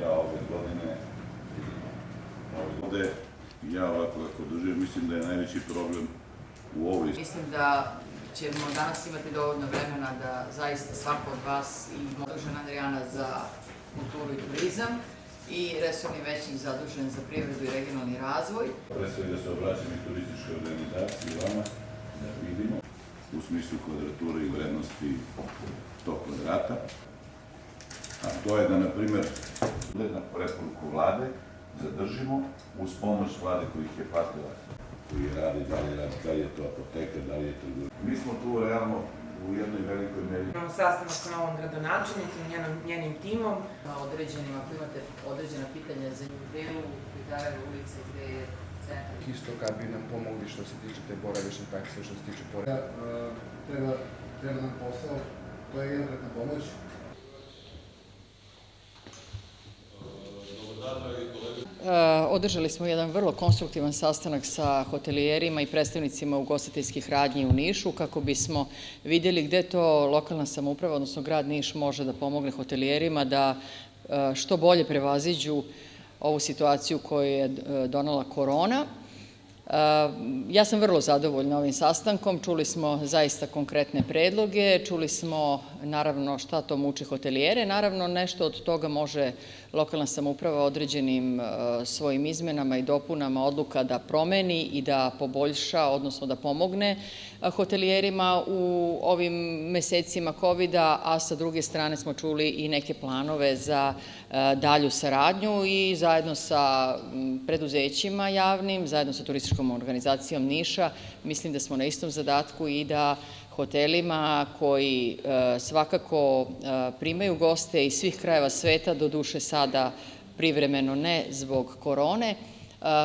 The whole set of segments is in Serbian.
ja ove godine ovde, ja ovako kako doživim, mislim da je najveći problem u ovoj... Mislim da ćemo danas imati dovoljno vremena da zaista svako od vas i zadužen Adrijana za kulturu i turizam i resorni većnik zadužen za privredu i regionalni razvoj. Pre svega se obraćam i turističkoj organizaciji vama da vidimo u smislu kvadrature i vrednosti tog kvadrata. A to je da, na primer, na preporuku vlade zadržimo uz pomoć vlade kojih je platila, koji radi, da li je to apoteka, da li je to... Mi smo tu realno u jednoj velikoj meri. Imamo sastanak sa novom gradonačelnicom, njenim timom. Ako imate određena pitanja za nju delu, Pitareve ulice gde je centar. Isto kad bi nam pomogli što se tiče te boravišne takse, što se tiče poreza. Treba nam posao, to je jednokratna pomoć. Održali smo jedan vrlo konstruktivan sastanak sa hotelijerima i predstavnicima ugostiteljskih radnji u Nišu kako bismo vidjeli gde to lokalna samouprava, odnosno grad Niš može da pomogne hotelijerima da što bolje prevaziđu ovu situaciju koju je donela korona. Ja sam vrlo zadovoljna ovim sastankom, čuli smo zaista konkretne predloge, čuli smo naravno šta to muči hotelijere, naravno nešto od toga može lokalna samouprava određenim svojim izmenama i dopunama odluka da promeni i da poboljša, odnosno da pomogne hotelijerima u ovim mesecima COVID-a, a sa druge strane smo čuli i neke planove za dalju saradnju i zajedno sa preduzećima javnim, zajedno sa turističkom organizacijom Niša, mislim da smo na istom zadatku i da hotelima koji svakako primaju goste iz svih krajeva sveta, doduše sada privremeno ne zbog korone,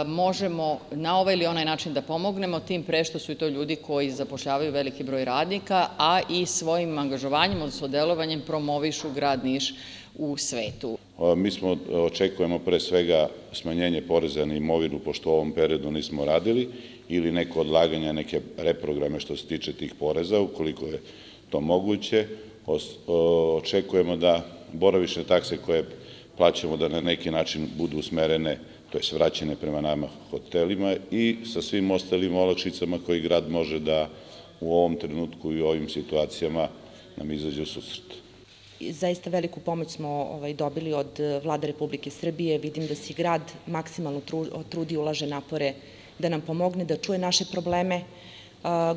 možemo na ovaj ili onaj način da pomognemo, tim pre što su i to ljudi koji zapošljavaju veliki broj radnika, a i svojim angažovanjem, odnosno delovanjem promovišu grad Niš u svetu. Mi očekujemo pre svega smanjenje poreza na imovinu, pošto u ovom periodu nismo radili, ili neko odlaganje, neke reprograme što se tiče tih poreza, ukoliko je to moguće. Očekujemo da boravišne takse koje plaćamo da na neki način budu usmerene, to je vraćene prema nama hotelima i sa svim ostalim olakšicama koji grad može da u ovom trenutku i u ovim situacijama nam izađe u susret. Zaista veliku pomoć smo dobili od Vlade Republike Srbije. Vidim da se grad maksimalno trudi, ulaže napore da nam pomogne, da čuje naše probleme.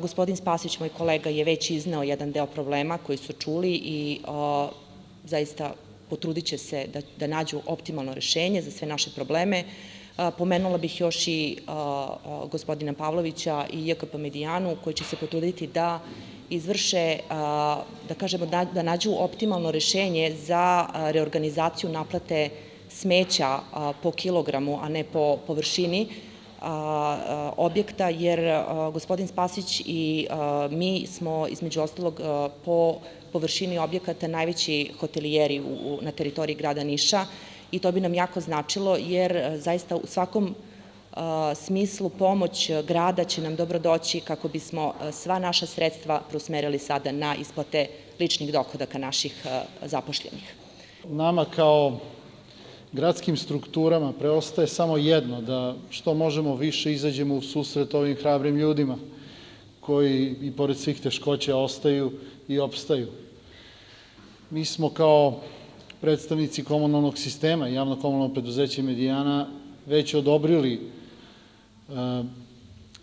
Gospodin Spasić, moj kolega, je već izneo jedan deo problema koji su čuli i zaista potrudit će se da nađu optimalno rešenje za sve naše probleme. Pomenula bih još i gospodina Pavlovića i JKP Medijanu koji će se potruditi da izvrše, da kažemo, da nađu optimalno rešenje za reorganizaciju naplate smeća po kilogramu, a ne po površini objekta, jer gospodin Spasić i mi smo između ostalog po površini objekata najveći hotelijeri na teritoriji grada Niša i to bi nam jako značilo, jer zaista u svakom smislu pomoć grada će nam dobro doći kako bismo sva naša sredstva preusmerili sada na isplate ličnih dohodaka naših zapošljenih. Nama kao gradskim strukturama preostaje samo jedno, da što možemo više izađemo u susret ovim hrabrim ljudima koji i pored svih teškoća ostaju i opstaju. Mi smo kao predstavnici komunalnog sistema i javno komunalno preduzeće Medijana već odobrili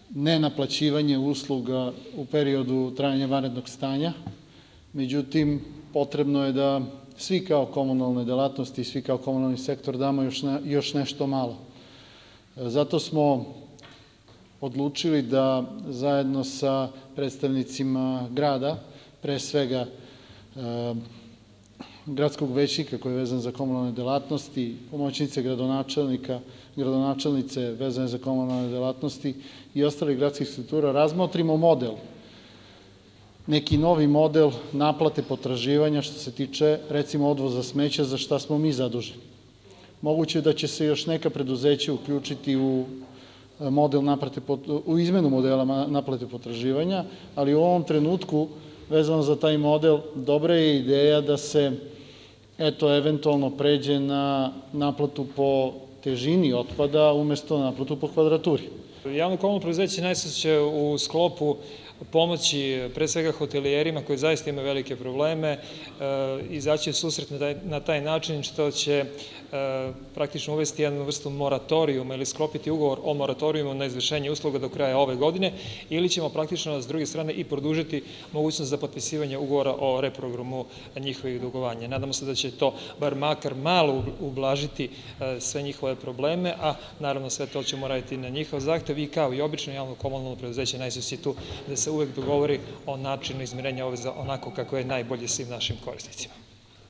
nenaplaćivanje usluga u periodu trajanja vanrednog stanja, međutim potrebno je da svi kao komunalne delatnosti i svi kao komunalni sektor damo još nešto malo. Zato smo odlučili da zajedno sa predstavnicima grada, pre svega gradskog većnika koji je vezan za komunalne delatnosti, pomoćnice gradonačelnice vezane za komunalne delatnosti i ostalih gradskih struktura, razmotrimo model, neki novi model naplate potraživanja što se tiče, recimo, odvoza smeća, za šta smo mi zaduženi. Moguće je da će se još neka preduzeća uključiti u izmenu modela naplate potraživanja, ali u ovom trenutku, vezano za taj model, dobra je ideja da se eventualno pređe na naplatu po težini otpada umesto naplatu po kvadraturi. Javno komunalno preduzeće Najsus će u sklopu pomoći pre svega hotelijerima koji zaista imaju velike probleme izaći u susret na taj način što će praktično uvesti jednu vrstu moratorijuma ili sklopiti ugovor o moratorijumu na izvršenje usluga do kraja ove godine ili ćemo praktično s druge strane i produžiti mogućnost za potpisivanje ugovora o reprogramu njihovih dugovanja. Nadamo se da će to bar makar malo ublažiti sve njihove probleme, a naravno sve to ćemo raditi na njihov zahtev i kao i obično javno komunalno preduzeće Najsus je tu da se uvek dogovori o načinu izmirenja obaveza onako kako je najbolje svim našim korisnicima.